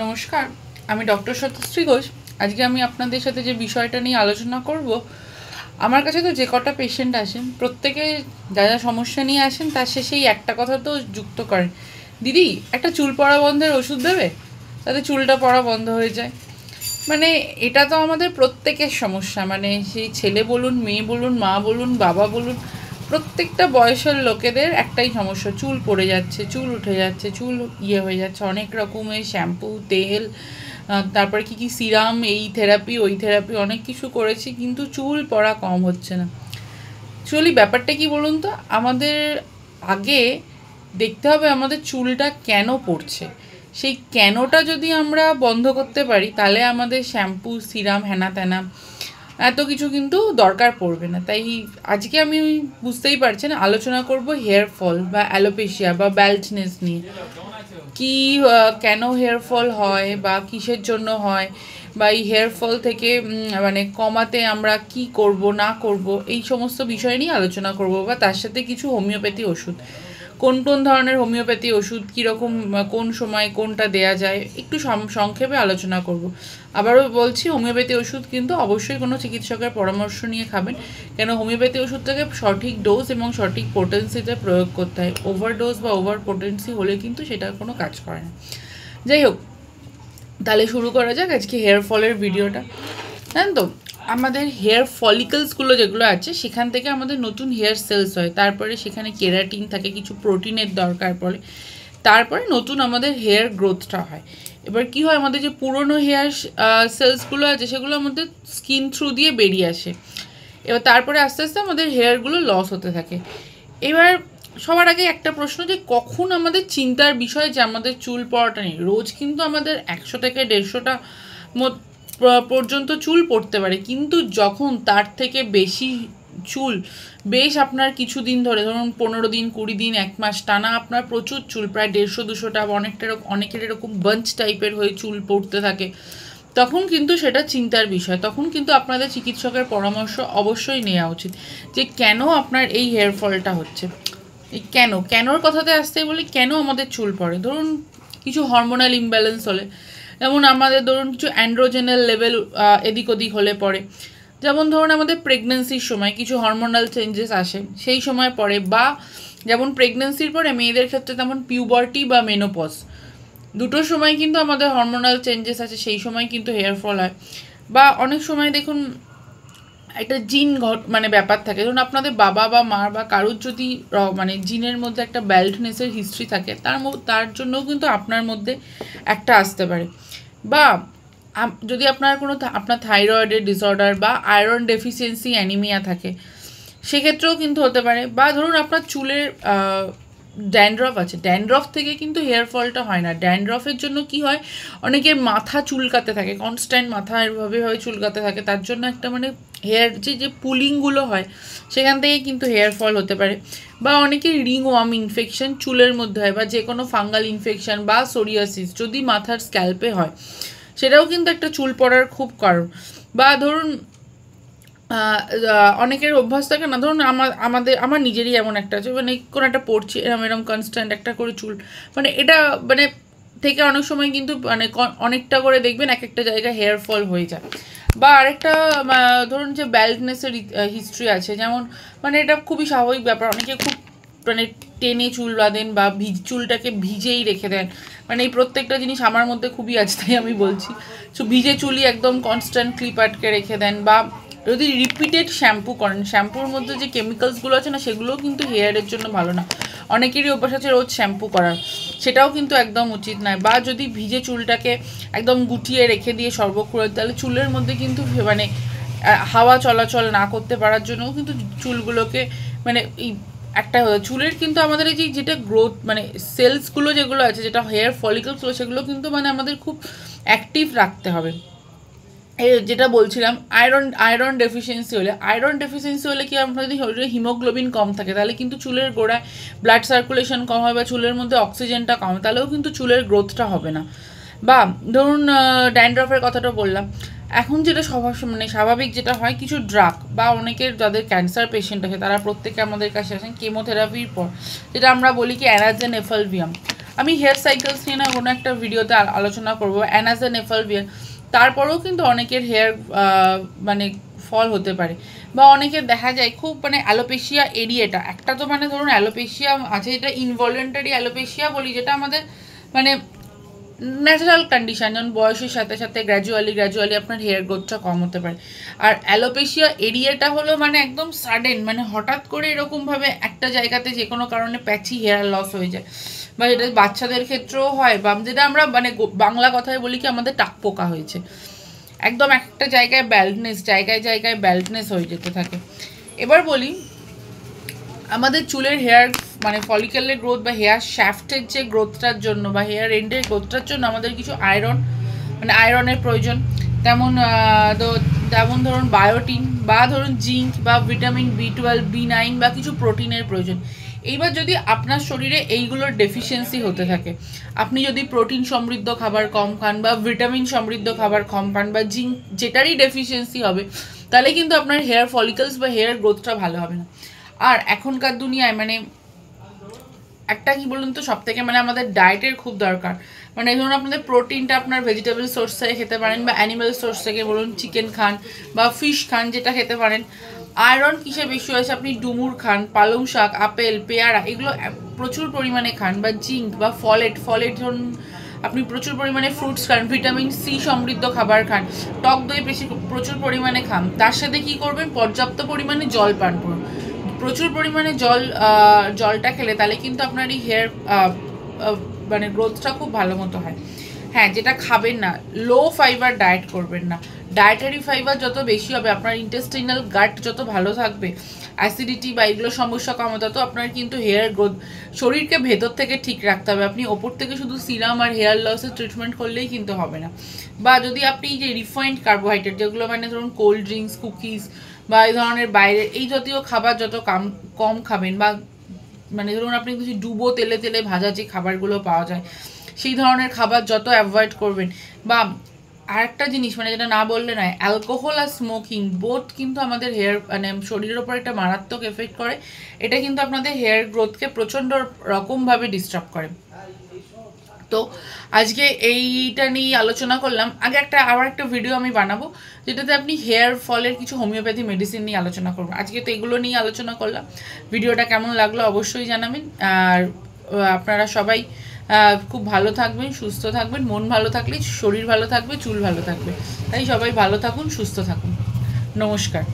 নমস্কার, আমি ডক্টর সত্যশ্রী ঘোষ। আজকে আমি আপনাদের সাথে যে বিষয়টা নিয়ে আলোচনা করব, আমার কাছে তো যে কটা পেশেন্ট আসেন প্রত্যেকে যা যা সমস্যা নিয়ে আসেন তার শেষেই একটা কথা তো যুক্ত করেন, দিদি একটা চুল পড়া বন্ধের ওষুধ দেবে, তাতে চুলটা পড়া বন্ধ হয়ে যায়। মানে এটা তো আমাদের প্রত্যেকের সমস্যা, মানে সেই ছেলে বলুন, মেয়ে বলুন, মা বলুন, বাবা বলুন, প্রত্যেকটা বয়সের লোকেদের একটাই সমস্যা, চুল পড়ে যাচ্ছে, চুল উঠে যাচ্ছে, চুল হয়ে যাচ্ছে। অনেক রকমের শ্যাম্পু, তেল, তারপরে কি সিরাম, এই থেরাপি ওই থেরাপি অনেক কিছু করেছি, কিন্তু চুল পড়া কম হচ্ছে না। অ্যাকচুয়ালি ব্যাপারটা কি বলুন তো, আমাদের আগে দেখতে হবে আমাদের চুলটা কেন পড়ছে। সেই কেনটা যদি আমরা বন্ধ করতে পারি তাহলে আমাদের শ্যাম্পু, সিরাম, হ্যানা ত্যানা এত কিছু কিন্তু দরকার পড়বে না। তাই আজকে আমি বুঝতেই পারছেন আলোচনা করব হেয়ার ফল বা অ্যালোপেশিয়া বা ব্যাল্ডনেস নিয়ে। কি কেন হেয়ার ফল হয় বা কিসের জন্য হয়, বা এই হেয়ার ফল থেকে মানে কমাতে আমরা কি করব না করব, এই সমস্ত বিষয় নিয়ে আলোচনা করব। বা তার সাথে কিছু হোমিওপ্যাথি ওষুধ, কোন কোন ধরনের হোমিওপ্যাথি ওষুধ কীরকম, কোন সময় কোনটা দেয়া যায়, একটু সংক্ষেপে আলোচনা করব। আবারও বলছি, হোমিওপ্যাথি ওষুধ কিন্তু অবশ্যই কোনো চিকিৎসকের পরামর্শ নিয়ে খাবেন, কেন হোমিওপ্যাথি ওষুধটাকে সঠিক ডোজ এবং সঠিক পোটেন্সিতে প্রয়োগ করতে হয়। ওভারডোজ বা ওভার পোটেন্সি হলে কিন্তু সেটা কোনো কাজ করে না। যাই হোক, তাহলে শুরু করা যাক আজকে হেয়ার ফলের ভিডিওটা। জানেন তো, আমাদের হেয়ার ফলিকলসগুলো যেগুলো আছে সেখান থেকে আমাদের নতুন হেয়ার সেলস হয়, তারপরে সেখানে কেরাটিন থাকে, কিছু প্রোটিনের দরকার পড়ে, তারপরে নতুন আমাদের হেয়ার গ্রোথটা হয়। এবার কি হয়, আমাদের যে পুরনো হেয়ার সেলসগুলো আছে সেগুলো আমাদের স্কিন থ্রু দিয়ে বেরিয়ে আসে, এবার তারপরে আস্তে আস্তে আমাদের হেয়ারগুলো লস হতে থাকে। এবার সবার আগে একটা প্রশ্ন, যে কখন আমাদের চিন্তার বিষয় যে আমাদের চুল পড়াটা নেই। রোজ কিন্তু আমাদের 100 থেকে 150টা পর্যন্ত চুল পড়তে পারে, কিন্তু যখন তার থেকে বেশি চুল বেশ আপনার কিছুদিন ধরে, ধরুন 15 দিন, 20 দিন, 1 মাস টানা আপনার প্রচুর চুল, প্রায় 150-200টা, অনেকের এরকম বাঞ্চ টাইপের হয়ে চুল পড়তে থাকে, তখন কিন্তু সেটা চিন্তার বিষয়। তখন কিন্তু আপনাদের চিকিৎসকের পরামর্শ অবশ্যই নেওয়া উচিত, যে কেন আপনার এই হেয়ার ফলটা হচ্ছে। এই কেনর কথাতে আসতে বলি, কেন আমাদের চুল পড়ে। ধরুন কিছু হরমোনাল ইমব্যালেন্স হলে, যেমন আমাদের ধরুন কিছু অ্যান্ড্রোজেনাল লেভেল এদিক ওদিক হলে পড়ে, যেমন ধরুন আমাদের প্রেগনেন্সির সময় কিছু হরমোনাল চেঞ্জেস আসে সেই সময় পড়ে, বা যেমন প্রেগনেন্সির পরে মেয়েদের ক্ষেত্রে তেমন পিউবার্টি বা মেনোপজ, দুটোর সময় কিন্তু আমাদের হরমোনাল চেঞ্জেস আছে, সেই সময় কিন্তু হেয়ার ফল হয়। বা অনেক সময় দেখুন একটা জিন মানে ব্যাপার থাকে, ধরুন আপনাদের বাবা বা মা বা কারুর যদি মানে জিনের মধ্যে একটা ব্যাল্ডনেসের হিস্ট্রি থাকে, তার জন্যও কিন্তু আপনার মধ্যে একটা আসতে পারে। বা যদি আপনার কোনো আপনার থাইরয়েডের ডিসঅর্ডার বা আয়রন ডেফিসিয়েন্সি অ্যানিমিয়া থাকে, সেক্ষেত্রেও কিন্তু হতে পারে। বা ধরুন আপনার চুলের ড্যান্ড্রফ আছে, ড্যান্ড্রফ থেকে কিন্তু হেয়ার ফলটা হয় না। ড্যান্ড্রফের জন্য কি হয়, অনেকের মাথা চুলকাতে থাকে, কনস্ট্যান্ট মাথা এভাবে চুলকাতে থাকে, তার জন্য একটা মানে হেয়ার যে পুলিংগুলো হয় সেখান থেকে কিন্তু হেয়ার ফল হতে পারে। বা অনেকের রিংওয়ার্ম ইনফেকশন চুলের মধ্যে হয়, বা যে কোনো ফাঙ্গাল ইনফেকশন বা সোরিয়াসিস যদি মাথার স্ক্যাল্পে হয়, সেটাও কিন্তু একটা চুল পড়ার খুব কারণ। বা ধরুন অনেকের অভ্যাস থাকে না, ধরুন আমার নিজেরই এমন একটা আছে, মানে কোনো একটা পড়ছি এরম কনস্ট্যান্ট একটা করে চুল, মানে এটা মানে থেকে অনেক সময় কিন্তু মানে অনেকটা করে দেখবেন এক একটা জায়গায় হেয়ার ফল হয়ে যায়। বা আরেকটা ধরুন যে ব্যাল্ডনেসের হিস্ট্রি আছে, যেমন মানে এটা খুবই স্বাভাবিক ব্যাপার, অনেকে খুব মানে টেনে চুল বাঁধেন বা চুলটাকে ভিজেই রেখে দেন, মানে এই প্রত্যেকটা জিনিস আমার মধ্যে খুবই আছে, তাই আমি বলছি। সো ভিজে চুলই একদম কনস্ট্যান্ট ক্লিপ আটকে রেখে দেন, বা যদি রিপিটেড শ্যাম্পু করেন, শ্যাম্পুর মধ্যে যে কেমিক্যালসগুলো আছে না, সেগুলোও কিন্তু হেয়ারের জন্য ভালো না। অনেকেরই অভ্যাস আছে রোজ শ্যাম্পু করার, সেটাও কিন্তু একদম উচিত নয়। বা যদি ভিজে চুলটাকে একদম গুটিয়ে রেখে দিয়ে সর্বক্ষণ, তাহলে চুলের মধ্যে কিন্তু মানে হাওয়া চলাচল না করতে পারার জন্যও কিন্তু চুলগুলোকে মানে এই একটা চুলের কিন্তু আমাদের এই যেটা গ্রোথ মানে সেলসগুলো যেগুলো আছে, যেটা হেয়ার ফলিকলসগুলো, সেগুলো কিন্তু মানে আমাদের খুব অ্যাক্টিভ রাখতে হবে। যেটা বলছিলাম, আয়রন ডেফিসিয়েন্সি হলে কি, আপনার যদি হিমোগ্লোবিন কম থাকে তাহলে কিন্তু চুলের গোড়ায় ব্লাড সার্কুলেশন কম হয়, বা চুলের মধ্যে অক্সিজেনটা কম, তাহলেও কিন্তু চুলের গ্রোথটা হবে না। বা ধরুন ড্যান্ড্রফের কথাটা বললাম, এখন যেটা মানে স্বাভাবিক যেটা হয়, কিছু ড্রাগ বা অনেকের যাদের ক্যান্সার পেশেন্ট আছে তারা প্রত্যেকে আমাদের কাছে আসেন কেমোথেরাপির পর, যেটা আমরা বলি কি অ্যানাজেন এফালভিয়াম। আমি হেয়ার সাইকেলস নিয়ে না কোনো একটা ভিডিওতে আলোচনা করবো, অ্যানাজেনেফালভিয়ান। তারপরেও কিন্তু অনেকের হেয়ার মানে ফল হতে পারে, বা অনেকের দেখা যায় খুব মানে অ্যালোপেশিয়া এরিয়াটা একটা, তো মানে ধরুন অ্যালোপেশিয়া আছে, এটা ইনভলেন্টারি অ্যালোপেশিয়া বলি, যেটা আমাদের মানে ন্যাচারাল কন্ডিশন, যেমন বয়সের সাথে সাথে গ্র্যাজুয়ালি আপনার হেয়ার গ্রোথটা কম হতে পারে। আর অ্যালোপেশিয়া এরিয়াটা হলো মানে একদম সাডেন, মানে হঠাৎ করে এরকমভাবে একটা জায়গাতে যে কোনো কারণে প্যাচি হেয়ার লস হয়ে যায়, বা এটা বাচ্চাদের ক্ষেত্রেও হয়, বা যেটা আমরা মানে বাংলা কথায় বলি কি আমাদের টাক পোকা হয়েছে, একদম একটা জায়গায় জায়গায় ব্যাল্টনেস হয়ে যেতে থাকে। এবার বলি আমাদের চুলের হেয়ার মানে ফলিকেলের গ্রোথ বা হেয়ার শ্যাফটের যে গ্রোথটার জন্য বা হেয়ার এন্ডের গ্রোথটার জন্য আমাদের কিছু আয়রনের প্রয়োজন। তেমন ধরুন বায়োটিন বা ধরুন জিঙ্ক বা ভিটামিন B12, B9 বা কিছু প্রোটিনের প্রয়োজন। এইবার যদি আপনার শরীরে এইগুলোর ডেফিসিয়েন্সি হতে থাকে, আপনি যদি প্রোটিন সমৃদ্ধ খাবার কম খান বা ভিটামিন সমৃদ্ধ খাবার কম খান বা জিঙ্ক যেটারই ডেফিসিয়েন্সি হবে, তাহলে কিন্তু আপনার হেয়ার ফলিকলস বা হেয়ার গ্রোথটা ভালো হবে না। আর এখনকার দুনিয়ায় মানে একটা কি বলুন তো, সব থেকে মানে আমাদের ডায়েটের খুব দরকার। মানে ধরুন আপনাদের প্রোটিনটা আপনার ভেজিটেবল সোর্স থেকে খেতে পারেন, বা অ্যানিমেল সোর্স থেকে বলুন চিকেন খান বা ফিশ খান, যেটা খেতে পারেন। আয়রন কিসে বেশি হয়েছে, আপনি ডুমুর খান, পালং শাক, আপেল, পেয়ারা এগুলো প্রচুর পরিমাণে খান, বা জিঙ্ক বা ফলেট ধরুন আপনি প্রচুর পরিমাণে ফ্রুটস খান, ভিটামিন সি সমৃদ্ধ খাবার খান, টক দই প্রচুর পরিমাণে খান। তার সাথে কি করবেন, পর্যাপ্ত পরিমাণে জল পান করুন। প্রচুর পরিমাণে জলটা খেলে তাহলে কিন্তু আপনার এই হেয়ার মানে গ্রোথটা খুব ভালো মতো হয়। হ্যাঁ, যেটা খাবেন না, লো ফাইবার ডায়েট করবেন না। ডায়েটারি ফাইবার যত বেশি হবে, আপনার ইন্টেস্টিনাল গাট যত ভালো থাকবে, অ্যাসিডিটি বা এগুলো সমস্যা কম, তত আপনার কিন্তু হেয়ার গ্রোথ, শরীরকে ভেতর থেকে ঠিক রাখতে হবে। আপনি ওপর থেকে শুধু সিরাম আর হেয়ার লসের ট্রিটমেন্ট করলেই কিন্তু হবে না। বা যদি আপনি যে রিফাইন্ড কার্বোহাইড্রেট, যেগুলো মানে ধরুন কোল্ড ড্রিঙ্কস, কুকিজ বা এই ধরনের বাইরের এই জাতীয় খাবার যত কম খাবেন, বা মানে ধরুন আপনি কিছু ডুবো তেলে ভাজা যে খাবারগুলো পাওয়া যায় সেই ধরনের খাবার যত অ্যাভয়েড করবেন। বা আরেকটা জিনিস মানে যেটা না বললে নয়, অ্যালকোহল আর স্মোকিং বোথ কিন্তু আমাদের হেয়ার মানে শরীরের ওপর একটা মারাত্মক এফেক্ট করে। এটা কিন্তু আপনাদের হেয়ার গ্রোথকে প্রচণ্ড রকমভাবে ডিস্টার্ব করে। তো আজকে এইটা নিয়ে আলোচনা করলাম। আগে আবার একটা ভিডিও আমি বানাবো যেটাতে আপনি হেয়ার ফলের কিছু হোমিওপ্যাথি মেডিসিন নিয়ে আলোচনা করবো। আজকে তো এগুলো নিয়ে আলোচনা করলাম। ভিডিওটা কেমন লাগলো অবশ্যই জানাবেন। আর আপনারা সবাই খুব ভালো থাকবেন, সুস্থ থাকবেন। মন ভালো থাকলে শরীর ভালো থাকবে, চুল ভালো থাকবে। তাই সবাই ভালো থাকুন, সুস্থ থাকুন। নমস্কার।